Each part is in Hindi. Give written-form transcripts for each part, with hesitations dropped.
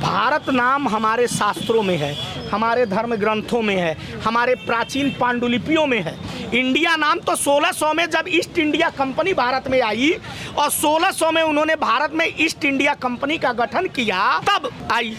भारत नाम हमारे शास्त्रों में है, हमारे धर्म ग्रंथों में है, हमारे प्राचीन पांडुलिपियों में है। इंडिया नाम तो 1600 में जब ईस्ट इंडिया कंपनी भारत में आई और 1600 में उन्होंने भारत में ईस्ट इंडिया कंपनी का गठन किया तब आई।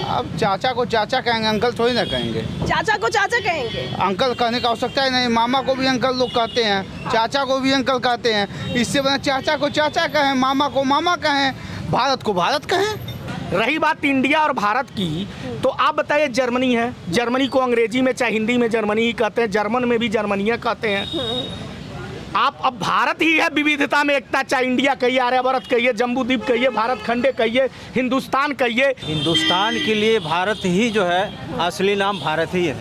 अब चाचा को चाचा कहेंगे, अंकल थोड़ी ना कहेंगे। चाचा को चाचा कहेंगे, अंकल कहने का आवश्यकता ही नहीं। मामा को भी अंकल लोग कहते हैं, चाचा को भी अंकल कहते हैं। इससे बना चाचा को चाचा कहें, मामा को मामा कहें, भारत को भारत कहें। रही बात इंडिया और भारत की, तो आप बताइए जर्मनी है, जर्मनी को अंग्रेजी में चाहे हिंदी में जर्मनी ही कहते हैं, जर्मन में भी जर्मनिया कहते हैं। आप अब भारत ही है विविधता में एकता, चाहे इंडिया कहिए, आर्यभट्ट कहिए, जम्बूद्वीप कहिए, भारत खंडे कहिए, हिंदुस्तान कहिए। हिंदुस्तान के लिए भारत ही जो है असली नाम भारत ही है।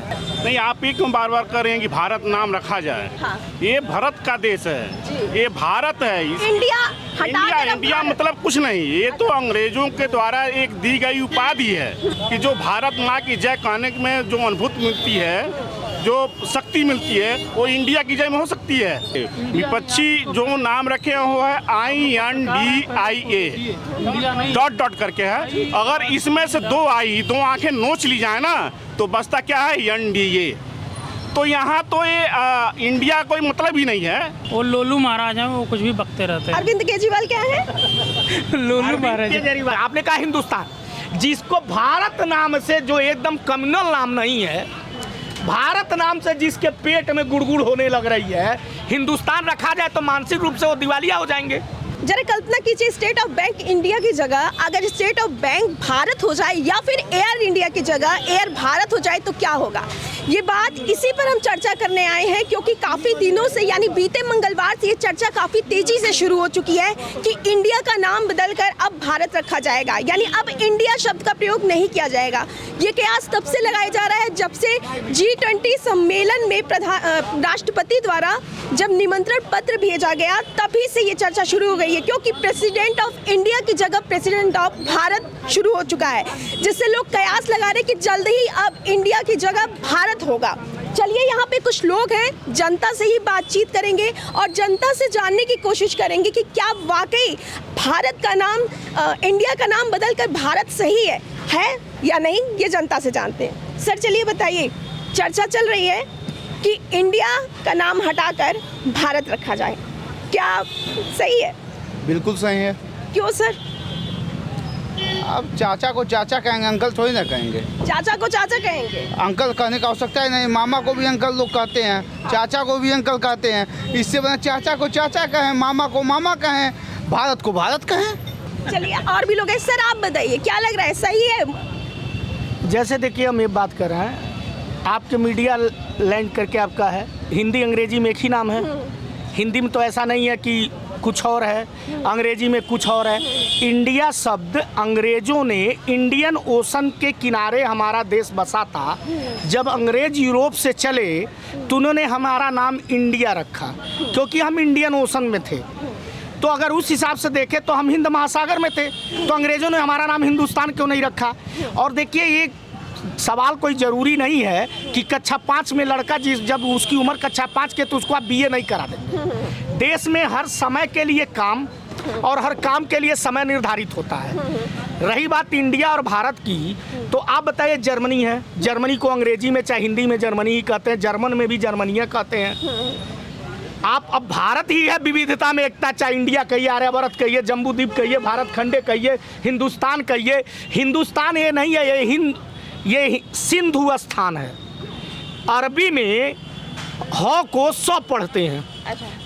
नहीं, आप ही क्यों बार बार कर रहे हैं कि भारत नाम रखा जाए? हाँ। ये भारत का देश है, ये भारत है। इंडिया इंडिया मतलब कुछ नहीं, ये तो अंग्रेजों के द्वारा एक दी गई उपाधि है कि जो भारत माँ की जय कहने में जो अनुभूति मिलती है, जो शक्ति मिलती है, वो इंडिया की जय में हो सकती है। विपक्षी जो नाम रखे हो है INDIA डॉट डॉट करके है। अगर इसमें से दो आंखें नोच ली जाए ना तो बचता क्या है NDA। तो यहाँ तो ये इंडिया कोई मतलब ही नहीं है। वो लोलू महाराज हैं, वो कुछ भी बकते रहते हैं। अरविंद केजरीवाल क्या है? लोलू महाराज। केजरीवाल आपने कहा हिंदुस्तान, जिसको भारत नाम से, जो एकदम कम्युनल नाम नहीं है, भारत नाम से जिसके पेट में गुड़गुड़ होने लग रही है, हिंदुस्तान रखा जाए तो मानसिक रूप से वो दिवालिया हो जाएंगे। जरा कल्पना कीजिए, स्टेट ऑफ बैंक इंडिया की जगह अगर स्टेट ऑफ बैंक भारत हो जाए या फिर एयर इंडिया की जगह एयर भारत हो जाए तो क्या होगा। ये बात इसी पर हम चर्चा करने आए हैं, क्योंकि काफ़ी दिनों से यानी बीते मंगलवार से ये चर्चा काफ़ी तेज़ी से शुरू हो चुकी है कि इंडिया का नाम बदलकर अब भारत रखा जाएगा, यानी अब इंडिया शब्द का प्रयोग नहीं किया जाएगा। ये कयास तब से लगाया जा रहा है जब से G20 सम्मेलन में राष्ट्रपति द्वारा जब निमंत्रण पत्र भेजा गया, तभी से ये चर्चा शुरू हो गई है, क्योंकि प्रेसिडेंट ऑफ इंडिया की जगह प्रेसिडेंट ऑफ भारत शुरू हो चुका है, जिससे लोग कयास लगा रहे कि जल्द ही अब इंडिया की जगह भारत होगा। चलिए, यहाँ पे कुछ लोग हैं, जनता से ही बातचीत करेंगे और जनता से जानने की कोशिश करेंगे कि क्या वाकई भारत का नाम इंडिया का नाम बदलकर भारत सही है या नहीं। ये जनता से जानते हैं। सर चलिए बताइए, चर्चा चल रही है कि इंडिया का नाम हटाकर भारत रखा जाए, क्या सही है? बिल्कुल सही है। क्यों सर? अब चाचा को चाचा कहेंगे, अंकल थोड़ी ना कहेंगे। चाचा को चाचा कहेंगे, अंकल कहने का आवश्यकता ही नहीं। मामा को भी अंकल लोग कहते हैं, चाचा को भी अंकल कहते हैं। इससे बना चाचा को चाचा कहें, मामा को मामा कहें, भारत को भारत कहें। चलिए और भी लोग हैं। सर आप बताइए, क्या लग रहा है, सही है? जैसे देखिए, हम ये बात कर रहे हैं, आपके मीडिया लैंड करके आपका है, हिंदी अंग्रेजी में एक ही नाम है। हिंदी में तो ऐसा नहीं है कि कुछ और है, अंग्रेजी में कुछ और है। इंडिया शब्द अंग्रेजों ने इंडियन ओशन के किनारे हमारा देश बसा था। जब अंग्रेज यूरोप से चले तो उन्होंने हमारा नाम इंडिया रखा, क्योंकि हम इंडियन ओशन में थे। तो अगर उस हिसाब से देखें तो हम हिंद महासागर में थे, तो अंग्रेजों ने हमारा नाम हिंदुस्तान क्यों नहीं रखा। और देखिए, ये सवाल कोई ज़रूरी नहीं है कि कक्षा 5 में लड़का जब उसकी उम्र कक्षा 5 के तो उसको आप BA नहीं करा दें। देश में हर समय के लिए काम और हर काम के लिए समय निर्धारित होता है। रही बात इंडिया और भारत की, तो आप बताइए जर्मनी है, जर्मनी को अंग्रेजी में चाहे हिंदी में जर्मनी ही कहते हैं, जर्मन में भी जर्मनिया कहते हैं। आप अब भारत ही है विविधता में एकता, चाहे इंडिया कहिए, आर्यभट्ट कहिए, जम्बूद्वीप कहिए, भारत खंडे कहिए, हिंदुस्तान कहिए। हिंदुस्तान ये नहीं है, ये सिंधु स्थान है। अरबी में ह को स पढ़ते हैं।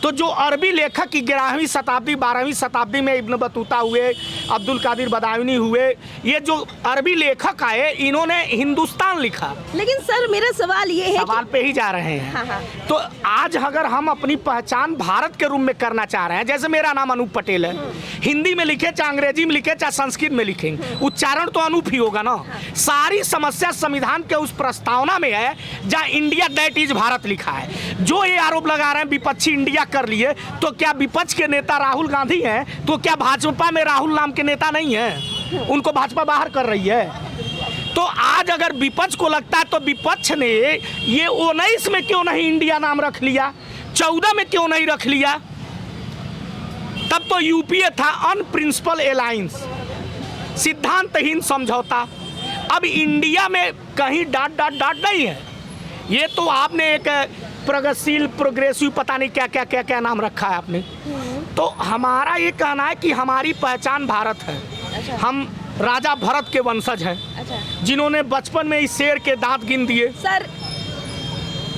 तो जो अरबी लेखक की 11वीं शताब्दी 12वीं शताब्दी में इब्न बतूता हुए, अब्दुल कादिर बदायूनी हुए, ये जो अरबी लेखक आए, इन्होंने हिंदुस्तान लिखा। लेकिन सर मेरा सवाल ये है, सवाल पे ही जा रहे हैं। हाँ। तो आज अगर हम अपनी पहचान भारत के रूप में करना चाह रहे हैं, जैसे मेरा नाम अनूप पटेल है, हिंदी में लिखे चाहे अंग्रेजी में लिखे चाहे संस्कृत में लिखेंगे, उच्चारण तो अनूप ही होगा ना। सारी समस्या संविधान के उस प्रस्तावना में है जहाँ इंडिया दैट इज भारत लिखा है। जो ये आरोप लगा रहे हैं विपक्षी इंडिया कर लिए, तो क्या विपक्ष के नेता राहुल गांधी हैं? तो क्या भाजपा में राहुल नाम के नेता नहीं हैं? उनको भाजपा बाहर कर रही है। तो आज अगर विपक्ष को लगता है तो विपक्ष ने ये 19 में क्यों नहीं इंडिया नाम रख लिया, 14 में क्यों नहीं रख लिया? तब तो यूपीए था अनप्रिंसिपल अलायंस। सिद्धांतहीन समझौता। अब इंडिया में कहीं डाट नहीं है। ये तो आपने एक प्रगतिशील प्रोग्रेसिव पता नहीं क्या नाम रखा है आपने। तो हमारा ये कहना है कि हमारी पहचान भारत है। हम राजा भरत के वंशज हैं, जिन्होंने बचपन में इस शेर के दांत गिन दिए। सर,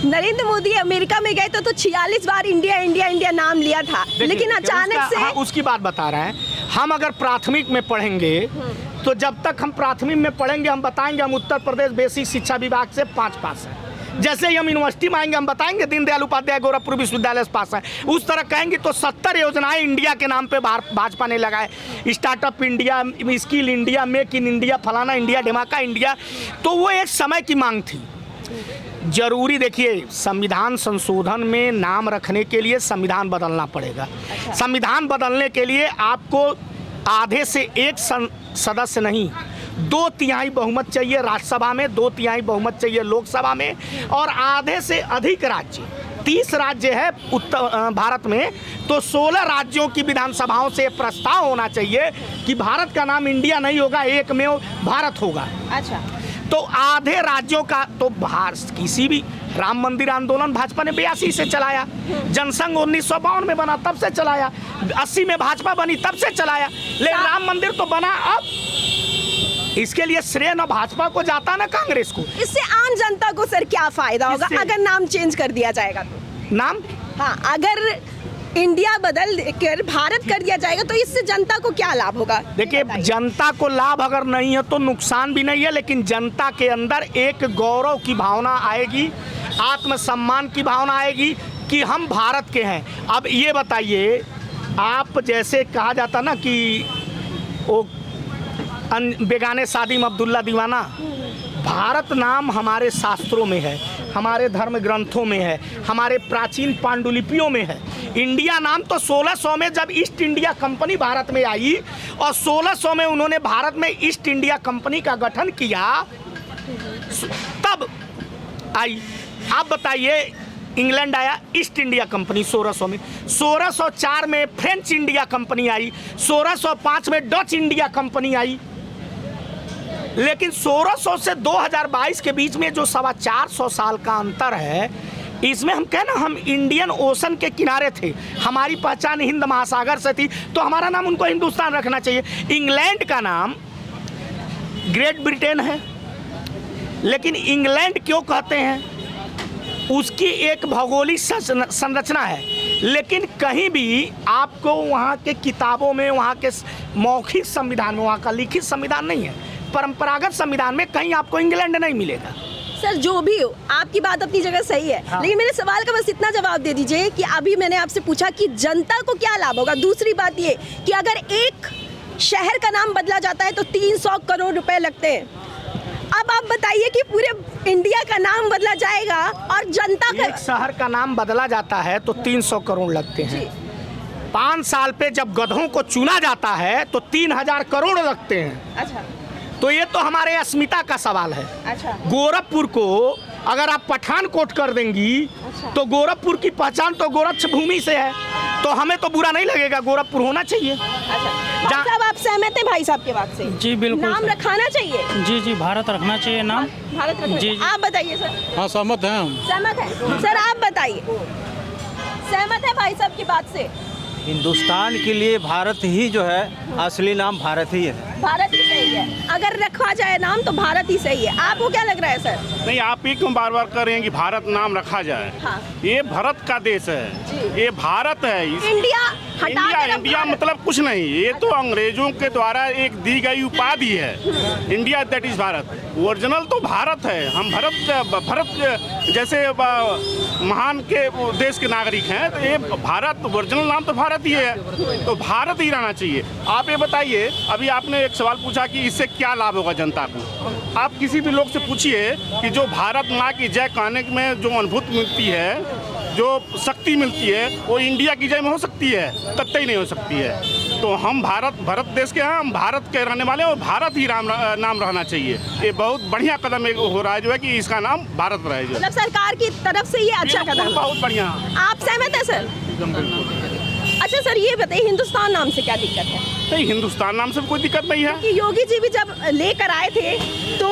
नरेंद्र मोदी अमेरिका में गए तो 46 बार इंडिया इंडिया इंडिया नाम लिया था, लेकिन अचानक से उसकी बात बता रहे हैं। हम अगर प्राथमिक में पढ़ेंगे तो जब तक हम प्राथमिक में पढ़ेंगे हम बताएंगे हम उत्तर प्रदेश बेसिक शिक्षा विभाग से 5 पास हैं। जैसे ही हम यूनिवर्सिटी में आएंगे हम बताएंगे दीनदयाल उपाध्याय गोरखपुर विश्वविद्यालय से पास है। उस तरह कहेंगे तो 70 योजनाएं इंडिया के नाम पे भाजपा ने लगाए। Startup India, skill India, make in India, फलाना इंडिया, धमाका इंडिया। तो वो एक समय की मांग थी। जरूरी देखिए, संविधान संशोधन में नाम रखने के लिए संविधान बदलना पड़ेगा। संविधान बदलने के लिए आपको आधे से एक सदस्य नहीं, 2/3 बहुमत चाहिए राज्यसभा में, 2/3 बहुमत चाहिए लोकसभा में, और आधे से अधिक राज्य, 30 राज्य है उत्तर भारत में, तो 16 राज्यों की विधानसभाओं से प्रस्ताव होना चाहिए कि भारत का नाम इंडिया नहीं होगा, एक में भारत होगा। अच्छा, तो आधे राज्यों का तो किसी भी राम मंदिर आंदोलन भाजपा ने 82 से चलाया, जनसंघ 1952 में बना तब से चलाया, 80 में भाजपा बनी तब से चलाया, लेकिन राम मंदिर तो बना अब। इसके लिए श्रेय न भाजपा को जाता न कांग्रेस को। इससे आम जनता को सर क्या फायदा होगा अगर नाम चेंज कर दिया जाएगा तो? नाम, हाँ, अगर इंडिया बदल कर भारत कर दिया जाएगा तो इससे जनता को क्या लाभ होगा? देखिए, जनता को लाभ अगर नहीं है तो नुकसान भी नहीं है, लेकिन जनता के अंदर एक गौरव की भावना आएगी, आत्मसम्मान की भावना आएगी कि हम भारत के हैं। अब ये बताइए, आप जैसे कहा जाता ना कि वो बेगाने शादी में अब्दुल्ला दीवाना, भारत नाम हमारे शास्त्रों में है, हमारे धर्म ग्रंथों में है, हमारे प्राचीन पांडुलिपियों में है। इंडिया नाम तो 1600 में जब ईस्ट इंडिया कंपनी भारत में आई और 1600 में उन्होंने भारत में ईस्ट इंडिया कंपनी का गठन किया, तब आई। आप बताइए, इंग्लैंड आया ईस्ट इंडिया कंपनी 1600 में, 1604 में फ्रेंच इंडिया कंपनी आई, 1605 में डच इंडिया कंपनी आई। लेकिन 1600 से 2022 के बीच में जो 425 साल का अंतर है, इसमें हम कहें ना, हम इंडियन ओशन के किनारे थे, हमारी पहचान हिंद महासागर से थी, तो हमारा नाम उनको हिंदुस्तान रखना चाहिए। इंग्लैंड का नाम ग्रेट ब्रिटेन है, लेकिन इंग्लैंड क्यों कहते हैं? उसकी एक भौगोलिक संरचना है, लेकिन कहीं भी आपको वहाँ के किताबों में, वहाँ के मौखिक संविधान में, वहाँ का लिखित संविधान नहीं है, परंपरागत संविधान में कहीं आपको इंग्लैंड नहीं मिलेगा। सर, जो भी हो, आपकी बात अपनी जगह सही है, हाँ। लेकिन मेरे सवाल का बस इतना जवाब दे दीजिए कि अभी मैंने आपसे पूछा कि जनता को क्या लाभ होगा। दूसरी बात ये कि अगर एक शहर का नाम बदला जाता है तो 300 करोड़ रुपए लगते हैं। अब आप बताइए कि पूरे इंडिया का नाम बदला जाएगा और जनता का, एक शहर का नाम बदला जाता है तो 300 करोड़ लगते हैं। 5 साल पे जब गधों को चुना जाता है तो 3000 करोड़ लगते हैं। अच्छा, तो ये तो हमारे अस्मिता का सवाल है। अच्छा, गोरखपुर को अगर आप पठानकोट कर देंगी, अच्छा, तो गोरखपुर की पहचान तो गोरक्ष भूमि से है, तो हमें तो बुरा नहीं लगेगा, गोरखपुर होना चाहिए। अच्छा, भाई साहब, आप सहमत हैं भाई साहब की बात से? जी बिल्कुल, नाम रखाना चाहिए। जी जी, भारत रखना चाहिए नाम, भारत रखना जी, चाहिए। आप बताइए सर। हाँ, सहमत हैं हम। सहमत है सर, आप बताइए, सहमत है भाई साहब की बात से? हिंदुस्तान के लिए भारत ही जो है असली नाम भारत ही है। भारत ही सही है, अगर रखा जाए नाम तो भारत ही सही है। आपको क्या लग रहा है सर? नहीं, आप ही क्यों बार बार कह रहे हैं कि भारत नाम रखा जाए? हाँ। ये भारत का देश है, ये भारत है। इंडिया हटा इंडिया, कर अब इंडिया भारत। मतलब कुछ नहीं, ये तो अंग्रेजों के द्वारा एक दी गई उपाधि है। India that is Bharat, original तो भारत है। हम भारत जैसे महान के देश के नागरिक हैं, तो ये भारत, ओरिजिनल नाम तो भारत ही है, तो भारत ही रहना चाहिए। आप ये बताइए, अभी आपने एक सवाल पूछा कि इससे क्या लाभ होगा जनता को। आप किसी भी लोग से पूछिए कि जो भारत माँ की जय कहने में जो अनुभूति मिलती है, जो शक्ति मिलती है, वो इंडिया की जय में हो सकती है? कतई नहीं हो सकती है। तो हम भारत देश के हैं, हम भारत के रहने वाले हैं, और भारत ही नाम रहना चाहिए। ये बहुत बढ़िया कदम एक हो रहा है जो है कि इसका नाम भारत रहे। जो मतलब सरकार की तरफ से ये अच्छा कदम, बहुत बढ़िया। आप सहमत है सर? अच्छा अच्छा सर ये बताइए हिंदुस्तान नाम से क्या दिक्कत है? नहीं, हिंदुस्तान नाम से कोई दिक्कत नहीं है। कि योगी जी भी जब लेकर आए थे तो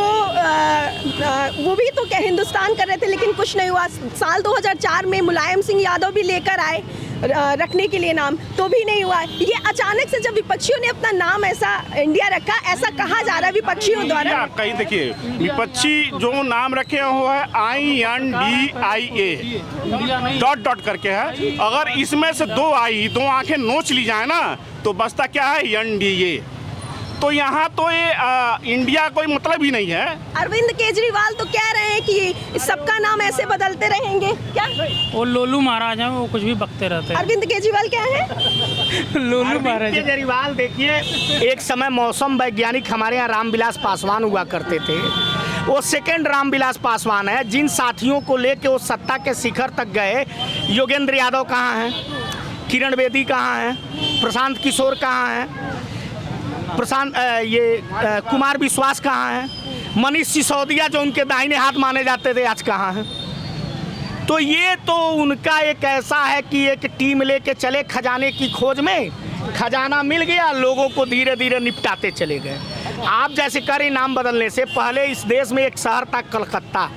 वो भी तो क्या हिंदुस्तान कर रहे थे, लेकिन कुछ नहीं हुआ। साल 2004 में मुलायम सिंह यादव भी लेकर आए रखने के लिए नाम, तो भी नहीं हुआ। ये अचानक से जब विपक्षियों ने अपना नाम ऐसा इंडिया रखा, ऐसा कहा जा रहा है विपक्षियों द्वारा। कहीं देखिए, विपक्षी जो नाम रखे हुए है INDIA डॉट करके है। अगर इसमें से दो आंखें नोच ली जाए ना तो बचता क्या है, NDA। तो यहाँ तो ये इंडिया कोई मतलब ही नहीं है। अरविंद केजरीवाल तो कह रहे हैं कि सबका नाम ऐसे बदलते रहेंगे क्या? वो लोलू महाराज हैं, वो कुछ भी बकते रहते हैं। अरविंद केजरीवाल क्या है? लोलू महाराज। केजरीवाल देखिए, एक समय मौसम वैज्ञानिक हमारे यहाँ रामविलास पासवान हुआ करते थे। वो सेकंड रामविलास पासवान है। जिन साथियों को लेके वो सत्ता के शिखर तक गए, योगेंद्र यादव कहाँ हैं, किरण बेदी कहाँ हैं, प्रशांत किशोर कहाँ हैं, कुमार विश्वास कहाँ हैं, मनीष सिसोदिया जो उनके दाहिने हाथ माने जाते थे आज कहाँ हैं। तो ये तो उनका एक ऐसा है कि एक टीम लेके चले खजाने की खोज में, खजाना मिल गया, लोगों को धीरे धीरे निपटाते चले गए। आप जैसे करें, नाम बदलने से पहले इस देश में एक शहर था कलकत्ता।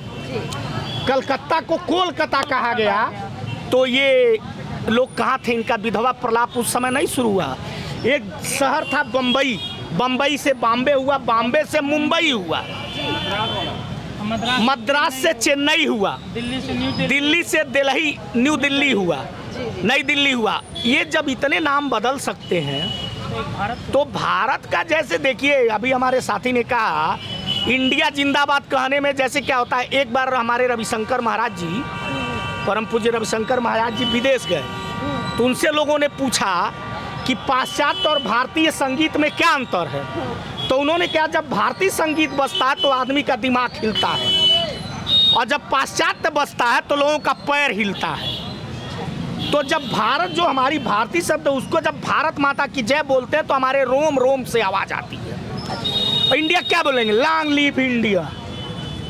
कलकत्ता को कोलकाता कहा गया। तो ये लोग कहाँ थे, इनका विधवा प्रलाप उस समय नहीं शुरू हुआ। एक शहर था बम्बई, बम्बई से बॉम्बे हुआ, बॉम्बे से मुंबई हुआ, मद्रास से चेन्नई हुआ, दिल्ली से दिल्ली न्यू दिल्ली हुआ, नई दिल्ली हुआ। ये जब इतने नाम बदल सकते हैं तो भारत का, जैसे देखिए अभी हमारे साथी ने कहा इंडिया जिंदाबाद कहने में जैसे क्या होता है। एक बार हमारे रविशंकर महाराज जी, परम पूज्य रविशंकर महाराज जी विदेश गए, तो उनसे लोगों ने पूछा कि पाश्चात्य और भारतीय संगीत में क्या अंतर है। तो उन्होंने कहा जब भारतीय संगीत बजता है तो आदमी का दिमाग हिलता है, और जब पाश्चात्य बजता है तो लोगों का पैर हिलता है। तो जब भारत, जो हमारी भारतीय शब्द, उसको जब भारत माता की जय बोलते हैं तो हमारे रोम रोम से आवाज़ आती है। और इंडिया क्या बोलेंगे, लॉन्ग लिव इंडिया,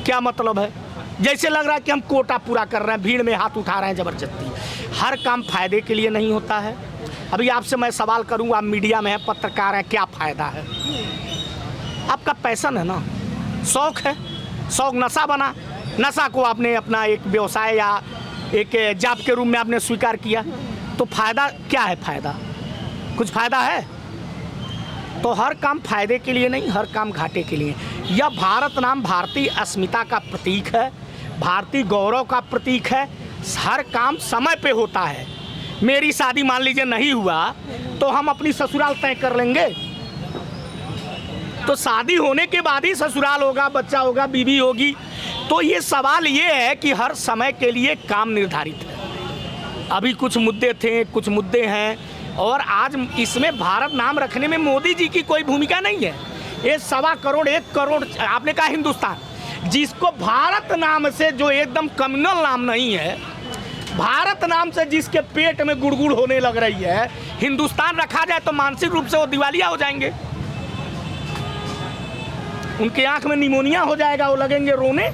क्या मतलब है? जैसे लग रहा है कि हम कोटा पूरा कर रहे हैं, भीड़ में हाथ उठा रहे हैं ज़बरदस्ती। हर काम फायदे के लिए नहीं होता है। अभी आपसे मैं सवाल करूंगा, आप मीडिया में हैं, पत्रकार हैं, क्या फ़ायदा है? आपका पैशन है ना, शौक़ है, शौक़ नशा बना, नशा को आपने अपना एक व्यवसाय या एक जॉब के रूप में आपने स्वीकार किया, तो फ़ायदा क्या है? फ़ायदा कुछ फ़ायदा है? तो हर काम फ़ायदे के लिए नहीं, हर काम घाटे के लिए। यह भारत नाम भारतीय अस्मिता का प्रतीक है, भारतीय गौरव का प्रतीक है। हर काम समय पे होता है। मेरी शादी मान लीजिए नहीं हुआ तो हम अपनी ससुराल तय कर लेंगे। तो शादी होने के बाद ही ससुराल होगा, बच्चा होगा, बीवी होगी। तो ये सवाल ये है कि हर समय के लिए काम निर्धारित है। अभी कुछ मुद्दे थे, कुछ मुद्दे हैं, और आज इसमें भारत नाम रखने में मोदी जी की कोई भूमिका नहीं है। ये 1.25 करोड़ 1 करोड़, आपने कहा हिंदुस्तान, जिसको भारत नाम से, जो एकदम कम्युनल नाम नहीं है, भारत नाम से जिसके पेट में गुड़गुड़ होने लग रही है, हिंदुस्तान रखा जाए तो मानसिक रूप से वो दिवालिया हो जाएंगे। उनके आंख में निमोनिया हो जाएगा, वो लगेंगे रोने।